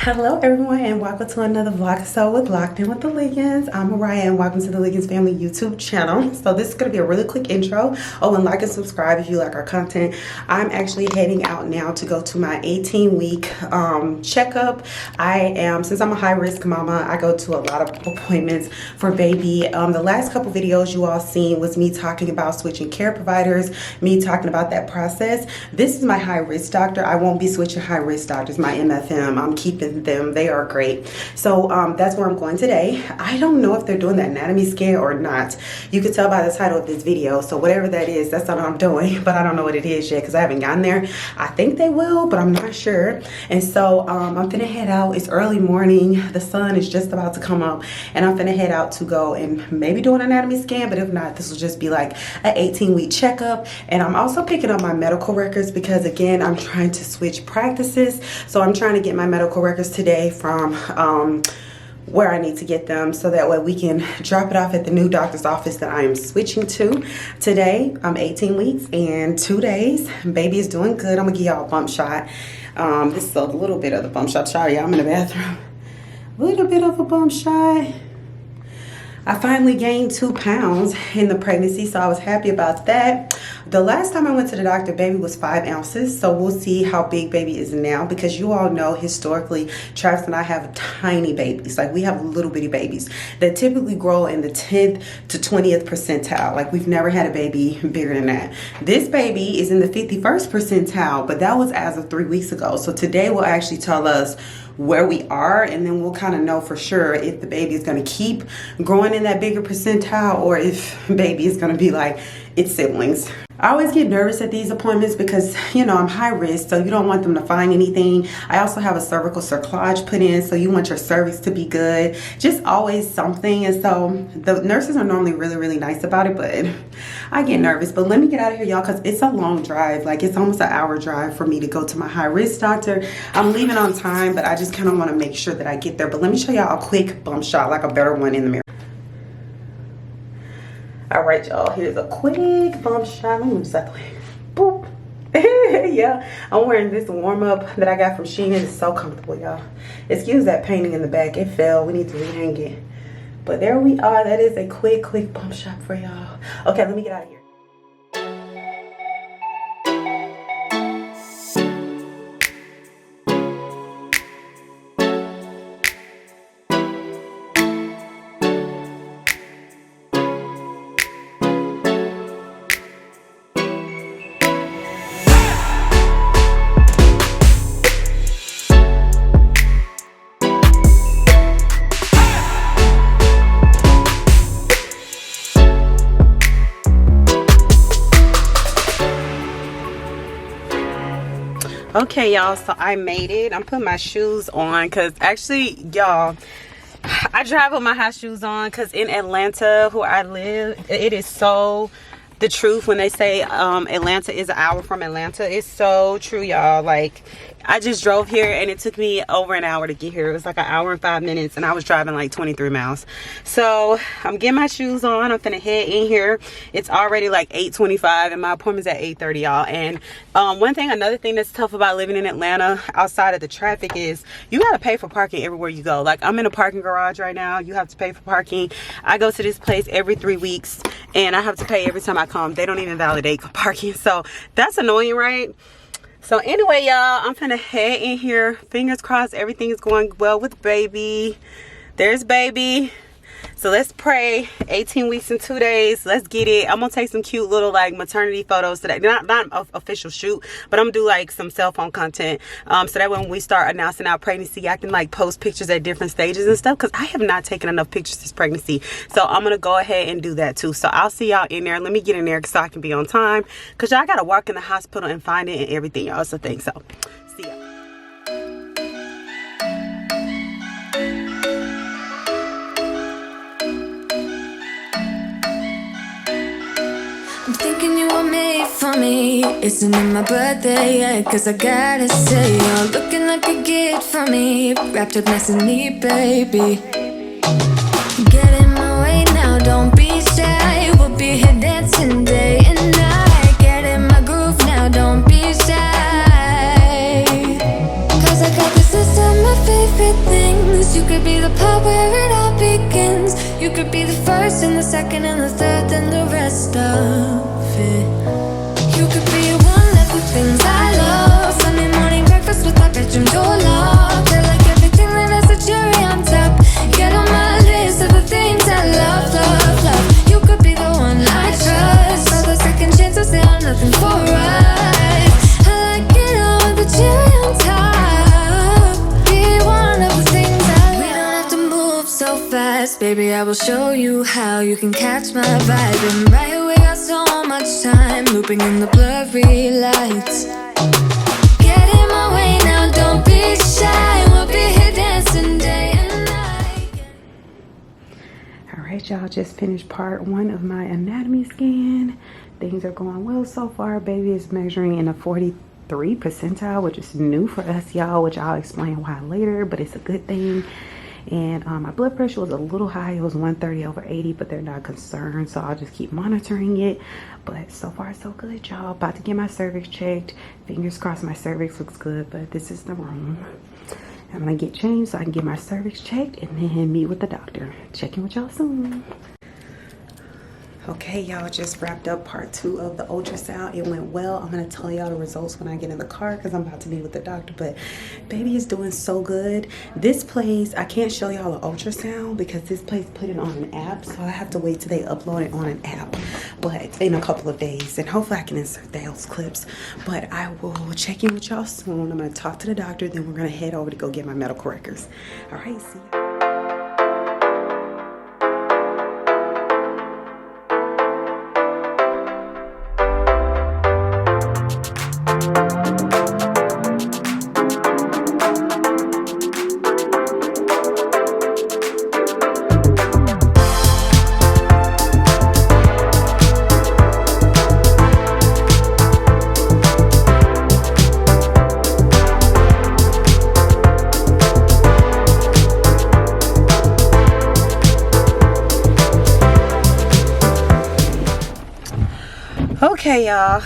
Hello everyone and welcome to another vlog. So with Locked In with the Liggins, I'm Mariah and welcome to the Liggins Family YouTube channel. So this is going to be a really quick intro. Oh, and like and subscribe if you like our content. I'm actually heading out now to go to my 18-week checkup. Since I'm a high-risk mama, I go to a lot of appointments for baby. The last couple videos you all seen was me talking about switching care providers, me talking about that process. This is my high-risk doctor. I won't be switching high-risk doctors, my MFM. I'm keeping them. They are great. So that's where I'm going today. I don't know if they're doing the anatomy scan or not. You can tell by the title of this video. So whatever that is, that's what I'm doing, but I don't know what it is yet because I haven't gotten there. I think they will, but I'm not sure. And so I'm gonna head out. It's early morning. The sun is just about to come up and I'm gonna head out to go and maybe do an anatomy scan, but if not, this will just be like an 18-week checkup. And I'm also picking up my medical records because again, I'm trying to switch practices. So I'm trying to get my medical records today from where I need to get them so that way we can drop it off at the new doctor's office that I am switching to today. I'm 18 weeks and 2 days. Baby is doing good. I'm gonna give y'all a bump shot. This is a little bit of the bump shot. Sorry, I'm in the bathroom. A little bit of a bump shot. I finally gained 2 pounds in the pregnancy, so I was happy about that. The last time I went to the doctor, baby was 5 ounces, so we'll see how big baby is now because you all know historically, Travis and I have tiny babies. Like we have little bitty babies that typically grow in the 10th to 20th percentile. Like we've never had a baby bigger than that. This baby is in the 51st percentile, but that was as of 3 weeks ago. So today will actually tell us where we are, and then we'll kind of know for sure if the baby is going to keep growing in that bigger percentile or if baby is going to be like its siblings. I always get nervous at these appointments because, you know, I'm high risk, so you don't want them to find anything. I also have a cervical cerclage put in, so you want your cervix to be good. Just always something. And so the nurses are normally really, really nice about it, but I get nervous. But let me get out of here, y'all, because it's a long drive. Like it's almost an hour drive for me to go to my high risk doctor. I'm leaving on time, but I just kind of want to make sure that I get there. But let me show y'all a quick bump shot, like a better one in the mirror. All right, y'all, here's a quick bump shot. Let me move this out the way. Boop. Yeah, I'm wearing this warm up that I got from Shein. It is so comfortable, y'all. Excuse that painting in the back. It fell. We need to rehang it. But there we are. That is a quick bump shot for y'all. Okay, let me get out of here. Okay, y'all, so I made it. I'm putting my shoes on because actually, y'all, I drive with my high shoes on because in Atlanta, where I live, it is so the truth when they say Atlanta is an hour from Atlanta. It's so true, y'all. Like I just drove here and it took me over an hour to get here. It was like an hour and 5 minutes and I was driving like 23 miles. So I'm getting my shoes on. I'm finna head in here. It's already like 8:25 and my appointment's at 8:30, y'all. And another thing that's tough about living in Atlanta outside of the traffic is you gotta pay for parking everywhere you go. Like I'm in a parking garage right now. You have to pay for parking. I go to this place every 3 weeks and I have to pay every time I come. They don't even validate parking. So that's annoying, right? So anyway, y'all, I'm finna head in here. Fingers crossed everything is going well with baby. There's baby. So let's pray. 18 weeks and 2 days. Let's get it. I'm gonna take some cute little like maternity photos today. Not an official shoot, but I'm gonna do like some cell phone content. So that when we start announcing our pregnancy, I can like post pictures at different stages and stuff. Cause I have not taken enough pictures this pregnancy. So I'm gonna go ahead and do that too. So I'll see y'all in there. Let me get in there so I can be on time. Cause y'all gotta walk in the hospital and find it and everything, y'all. So thanks. So see ya. I'm thinking you were made for me. Isn't it my birthday yet? Cause I gotta say, you're looking like a gift for me. Wrapped up nice and neat, baby. Get in my way now, don't be shy. We'll be here dancing day and night. Get in my groove now, don't be shy. Cause I got this system, my favorite. second and the third, then the rest of it. You could be one of the things I love. Sunday morning breakfast with my bedroom door locked. I like everything that has a cherry on top. Get on my list of the things I love, love, love. You could be the one I trust. All the second chances, they are nothing for us. I like it all with the cherry on top. Be one of the things I love. We don't have to move so fast, baby, I will show you how you can catch my vibe. And right here we got so much time, looping in the blurry lights. Get in my way now, don't be shy. We'll be here dancing day and night. All right, y'all, just finished part 1 of my anatomy scan. Things are going well so far. Baby is measuring in a 43 percentile, which is new for us, y'all, which I'll explain why later, but it's a good thing. And my blood pressure was a little high. It was 130/80, but they're not concerned, so I'll just keep monitoring it. But so far so good, y'all. About to get my cervix checked. Fingers crossed my cervix looks good, but this is the room. I'm gonna get changed so I can get my cervix checked and then meet with the doctor. Check in with y'all soon. Okay, y'all, just wrapped up part 2 of the ultrasound. It went well. I'm gonna tell y'all the results when I get in the car because I'm about to meet with the doctor, but baby is doing so good. This place, I can't show y'all the ultrasound because this place put it on an app, so I have to wait till they upload it on an app, but in a couple of days, and hopefully I can insert those clips. But I will check in with y'all soon. I'm gonna talk to the doctor, then we're gonna head over to go get my medical records. All right, see ya. Okay, y'all,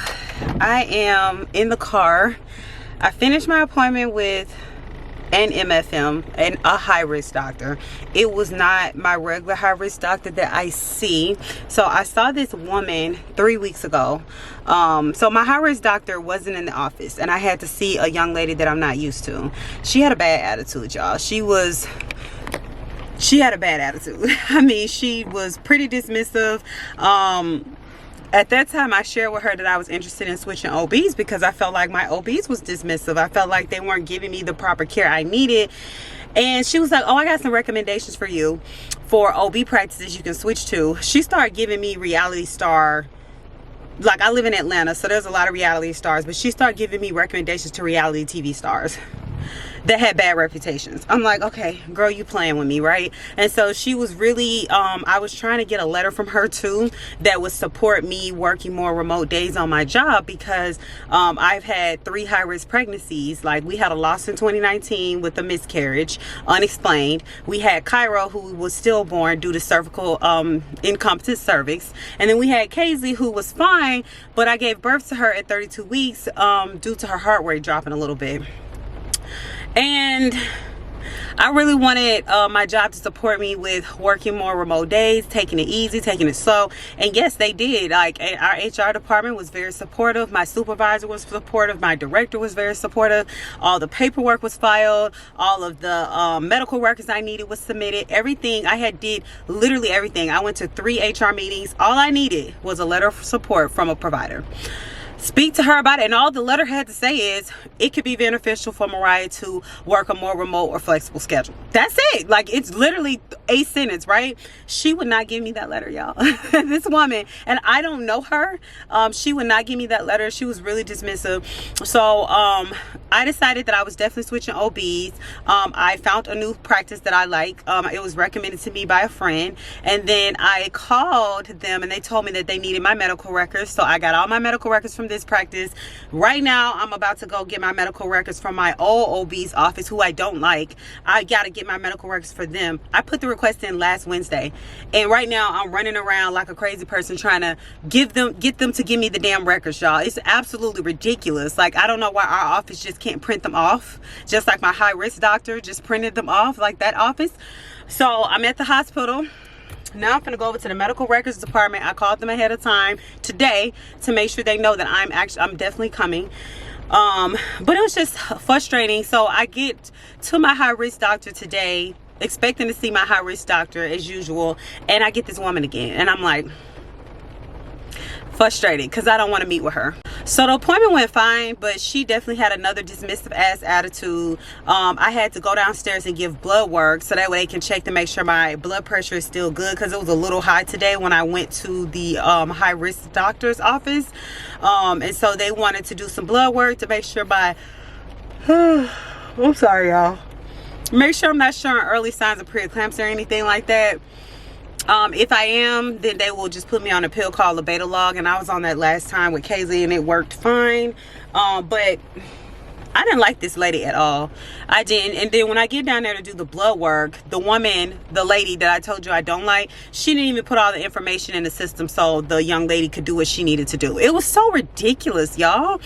I am in the car. I finished my appointment with an MFM and a high-risk doctor. It was not my regular high-risk doctor that I see. So I saw this woman 3 weeks ago. So my high-risk doctor wasn't in the office, and I had to see a young lady that I'm not used to. She had a bad attitude, y'all. She had a bad attitude. I mean, she was pretty dismissive. At that time, I shared with her that I was interested in switching OBs because I felt like my OBs was dismissive. I felt like they weren't giving me the proper care I needed. And she was like, oh, I got some recommendations for you for OB practices you can switch to. She started giving me reality star, like I live in Atlanta, so there's a lot of reality stars, but she started giving me recommendations to reality TV stars that had bad reputations. I'm like, okay, girl, you playing with me, right? And so she was really, I was trying to get a letter from her too that would support me working more remote days on my job because I've had 3 high-risk pregnancies. Like, we had a loss in 2019 with a miscarriage, unexplained. We had Khiro, who was stillborn due to cervical incompetent cervix. And then we had Kaisley, who was fine, but I gave birth to her at 32 weeks due to her heart rate dropping a little bit. And I really wanted my job to support me with working more remote days, taking it easy, taking it slow. And yes, they did. Like, our HR department was very supportive. My supervisor was supportive. My director was very supportive. All the paperwork was filed. All of the medical records I needed was submitted. Everything I had did, literally everything. I went to 3 HR meetings. All I needed was a letter of support from a provider. Speak to her about it, and all the letter had to say is it could be beneficial for Mariah to work a more remote or flexible schedule. That's it. Like, it's literally a sentence, right? She would not give me that letter, y'all. This woman, and I don't know her, she would not give me that letter. She was really dismissive. So I decided that I was definitely switching OBs. I found a new practice that I like. It was recommended to me by a friend, and then I called them and they told me that they needed my medical records. So I got all my medical records from this practice. Right now, I'm about to go get my medical records from my old OB's office, who I don't like. I gotta get my medical records for them. I put the request in last Wednesday, and right now I'm running around like a crazy person trying to get them to give me the damn records, y'all. It's absolutely ridiculous. Like, I don't know why our office just can't print them off, just like my high risk doctor just printed them off, like that office. So I'm at the hospital. Now I'm gonna go over to the medical records department. I called them ahead of time today to make sure they know that I'm definitely coming. But it was just frustrating. So I get to my high risk doctor today, expecting to see my high risk doctor as usual, and I get this woman again, and I'm like frustrated because I don't want to meet with her. So the appointment went fine, but she definitely had another dismissive ass attitude. I had to go downstairs and give blood work so that way they can check to make sure my blood pressure is still good, because it was a little high today when I went to the high risk doctor's office. And so they wanted to do some blood work to make sure I'm sorry y'all, make sure I'm not showing early signs of preeclampsia or anything like that. If I am, then they will just put me on a pill called labetalog, and I was on that last time with Kaisley and it worked fine. But I didn't like this lady at all. I didn't. And then when I get down there to do the blood work, the lady that I told you I don't like, she didn't even put all the information in the system so the young lady could do what she needed to do. It was so ridiculous, y'all.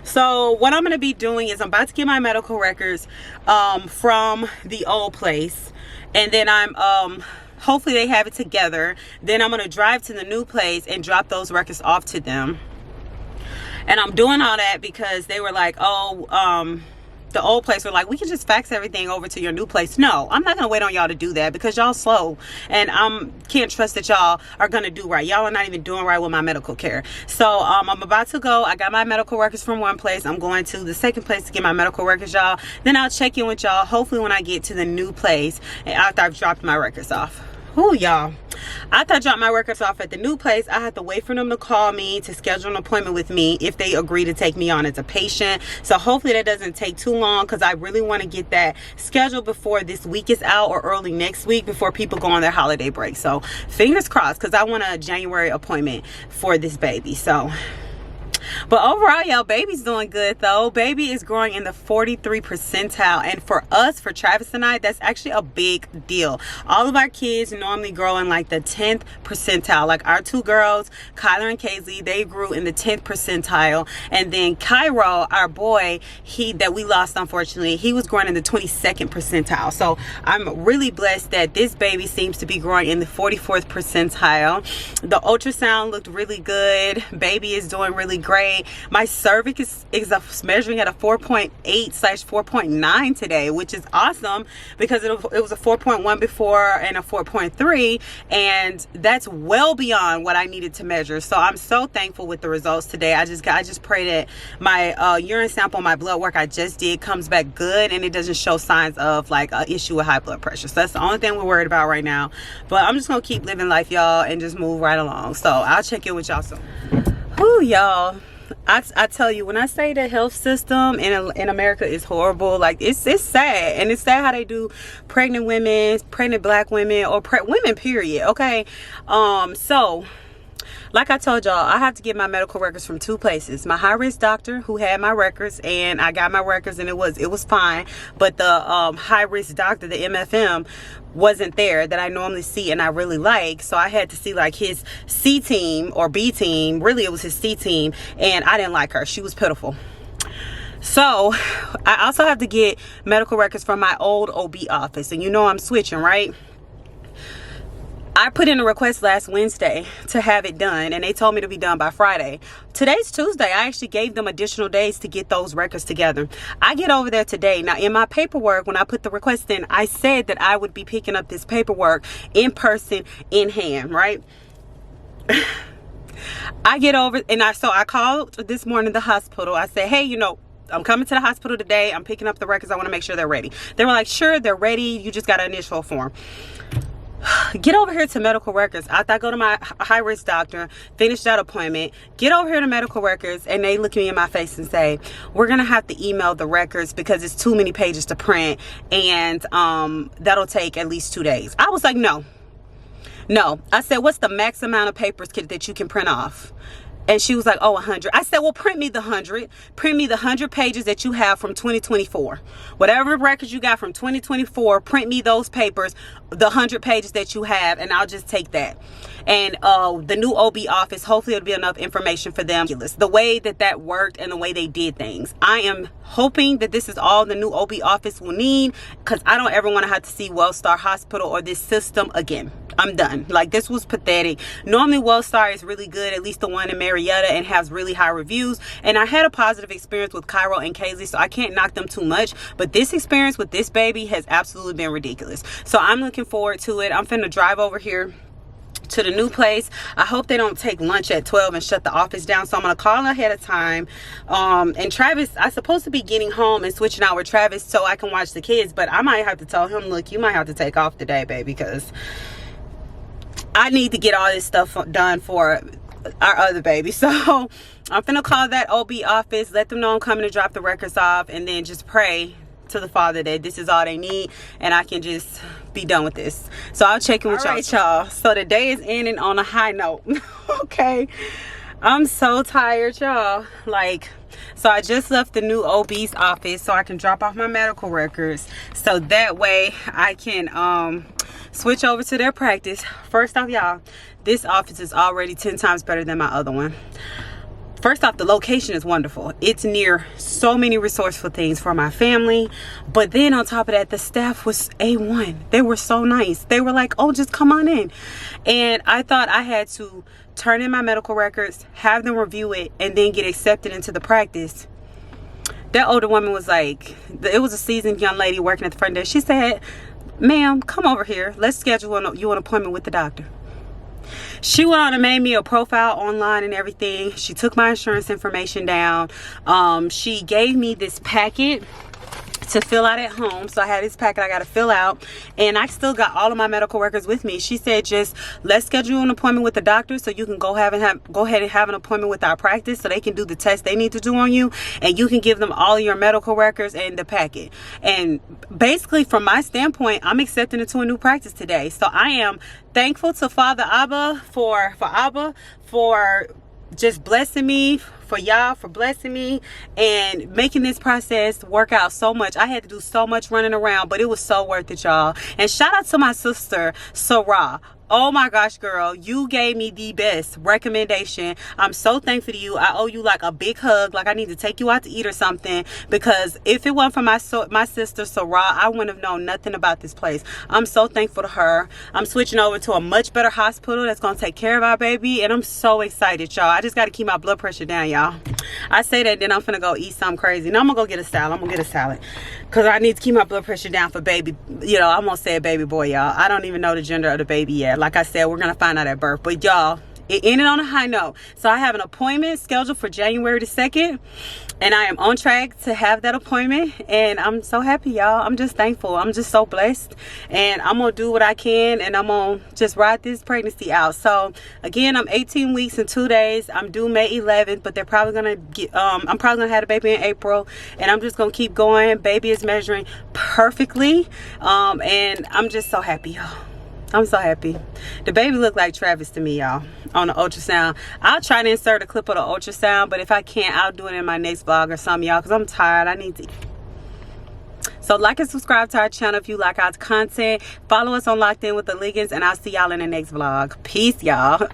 So what I'm going to be doing is I'm about to get my medical records from the old place, and then hopefully they have it together. Then I'm going to drive to the new place and drop those records off to them. And I'm doing all that because they were like, the old place were like, we can just fax everything over to your new place. No, I'm not going to wait on y'all to do that because y'all slow. And I can't trust that y'all are going to do right. Y'all are not even doing right with my medical care. So I'm about to go. I got my medical records from one place. I'm going to the second place to get my medical records, y'all. Then I'll check in with y'all hopefully when I get to the new place and after I've dropped my records off. Ooh, y'all, after I drop my records off at the new place, I have to wait for them to call me to schedule an appointment with me if they agree to take me on as a patient. So hopefully that doesn't take too long, because I really want to get that scheduled before this week is out or early next week, before people go on their holiday break. So fingers crossed, because I want a January appointment for this baby. So but overall, y'all, baby's doing good though. Baby is growing in the 43 percentile, and for us, for Travis and I, that's actually a big deal. All of our kids normally grow in like the 10th percentile. Like our two girls, Khyler and Kaisley, they grew in the 10th percentile, and then Khiro, our boy, that we lost unfortunately, he was growing in the 22nd percentile. So I'm really blessed that this baby seems to be growing in the 44th percentile. The ultrasound looked really good. Baby is doing really great. My cervix is measuring at a 4.8/4.9 today, which is awesome because it was a 4.1 before and a 4.3, and that's well beyond what I needed to measure. So I'm so thankful with the results today. I just pray that my urine sample, my blood work I just did, comes back good and it doesn't show signs of like an issue with high blood pressure. So that's the only thing we're worried about right now. But I'm just gonna keep living life, y'all, and just move right along. So I'll check in with y'all soon. Whew, y'all, I tell you, when I say the health system in America is horrible, like it's sad. And it's sad how they do pregnant women, pregnant black women, or women period. Okay, so like I told y'all, I have to get my medical records from two places. My high risk doctor, who had my records, and I got my records and it was fine. But the high risk doctor, the MFM, wasn't there, that I normally see and I really like. So I had to see like his C team or B team. Really it was his C team, and I didn't like her. She was pitiful. So I also have to get medical records from my old OB office, and you know I'm switching, right? I put in a request last Wednesday to have it done, and they told me to be done by Friday. Today's Tuesday. I actually gave them additional days to get those records together. I get over there today. Now, in my paperwork, when I put the request in, I said that I would be picking up this paperwork in person, in hand, right? I get over, and I called this morning the hospital. I said, hey, I'm coming to the hospital today. I'm picking up the records. I want to make sure they're ready. They were like, sure, they're ready. You just got an initial form. Get over here to medical records. After I go to my high risk doctor, finish that appointment, get over here to medical records, and they look me in my face and say, we're gonna have to email the records because it's too many pages to print, and that'll take at least 2 days. I was like, no. I said, what's the max amount of papers that you can print off? And she was like, oh, 100. I said, well, print me the 100. Print me the 100 pages that you have from 2024. Whatever records you got from 2024, print me those papers, the 100 pages that you have, and I'll just take that. and the new OB office, hopefully it'll be enough information for them. The way that worked and the way they did things, I am hoping that this is all the new OB office will need, because I don't ever want to have to see Wellstar Hospital or this system again. I'm done. Like, this was pathetic. Normally Wellstar is really good, at least the one in Marietta, and has really high reviews, and I had a positive experience with Khiro and Kaisley, so I can't knock them too much, but this experience with this baby has absolutely been ridiculous. So I'm looking forward to it. I'm finna drive over here to the new place. I hope they don't take lunch at 12 and shut the office down, so I'm gonna call ahead of time. And Travis, I'm supposed to be getting home and switching out with Travis so I can watch the kids, but I might have to tell him, look, you might have to take off today, baby, because I need to get all this stuff done for our other baby. So I'm finna call that OB office, let them know I'm coming to drop the records off, and then just pray to the Father that this is all they need and I can just be done with this. So I'll check in with y'all. So the day is ending on a high note. Okay, I'm so tired, y'all. Like, so I just left the new OB's office so I can drop off my medical records, so that way I can switch over to their practice. First off, y'all, this office is already 10 times better than my other one. First off, the location is wonderful. It's near so many resourceful things for my family. But then on top of that, the staff was A1. They were so nice. They were like, oh, just come on in. And I thought I had to turn in my medical records, have them review it, and then get accepted into the practice. That older woman was like, it was a seasoned young lady working at the front desk. She said, ma'am, come over here. Let's schedule you an appointment with the doctor. She went on and made me a profile online and everything. She took my insurance information down. She gave me this packet to fill out at home. So I had this packet I got to fill out, and I still got all of my medical records with me. She said, just let's schedule an appointment with the doctor so you can go ahead and have an appointment with our practice so they can do the test they need to do on you, and you can give them all your medical records and the packet. And basically, from my standpoint, I'm accepting it to a new practice today. So I am thankful to Father Abba for just blessing me, for y'all for blessing me and making this process work out so much. I had to do so much running around, but it was so worth it, y'all. And shout out to my sister Sarah. Oh my gosh, girl, you gave me the best recommendation. I'm so thankful to you. I owe you like a big hug. Like, I need to take you out to eat or something, because if it wasn't for my sister Sarah, I wouldn't have known nothing about this place. I'm so thankful to her. I'm switching over to a much better hospital that's gonna take care of our baby, and I'm so excited, y'all. I just got to keep my blood pressure down, y'all. I say that, then I'm finna go eat something crazy. Now I'm gonna go get a salad. I'm gonna get a salad because I need to keep my blood pressure down for baby. You know, I'm gonna say a baby boy, y'all. I don't even know the gender of the baby yet. Like I said, we're gonna find out at birth. But y'all, it ended on a high note. So I have an appointment scheduled for January the 2nd, and I am on track to have that appointment, and I'm so happy, y'all. I'm just thankful. I'm just so blessed, and I'm gonna do what I can, and I'm gonna just ride this pregnancy out. So again, I'm 18 weeks and 2 days. I'm due May 11th, but they're probably gonna get I'm probably gonna have a baby in April, and I'm just gonna keep going. Baby is measuring perfectly, and I'm just so happy, y'all. I'm so happy. The baby looked like Travis to me, y'all, on the ultrasound. I'll try to insert a clip of the ultrasound, but if I can't, I'll do it in my next vlog or something, y'all, because I'm tired. I need to eat. So like and subscribe to our channel if you like our content. Follow us on Locked In with the Liggins, and I'll see y'all in the next vlog. Peace, y'all.